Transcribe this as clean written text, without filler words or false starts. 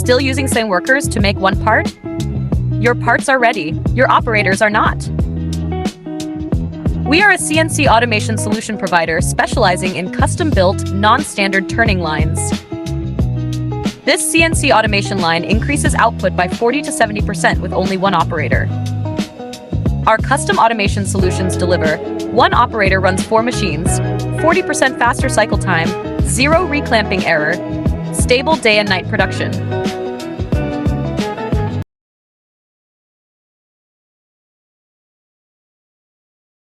Still using same workers to make one part? Your parts are ready, your operators are not. We are a CNC automation solution provider specializing in custom-built, non-standard turning lines. This CNC automation line increases output by 40 to 70% with only one operator. Our custom automation solutions deliver: one operator runs 4 machines, 40% faster cycle time, 0 reclamping error, stable day and night production.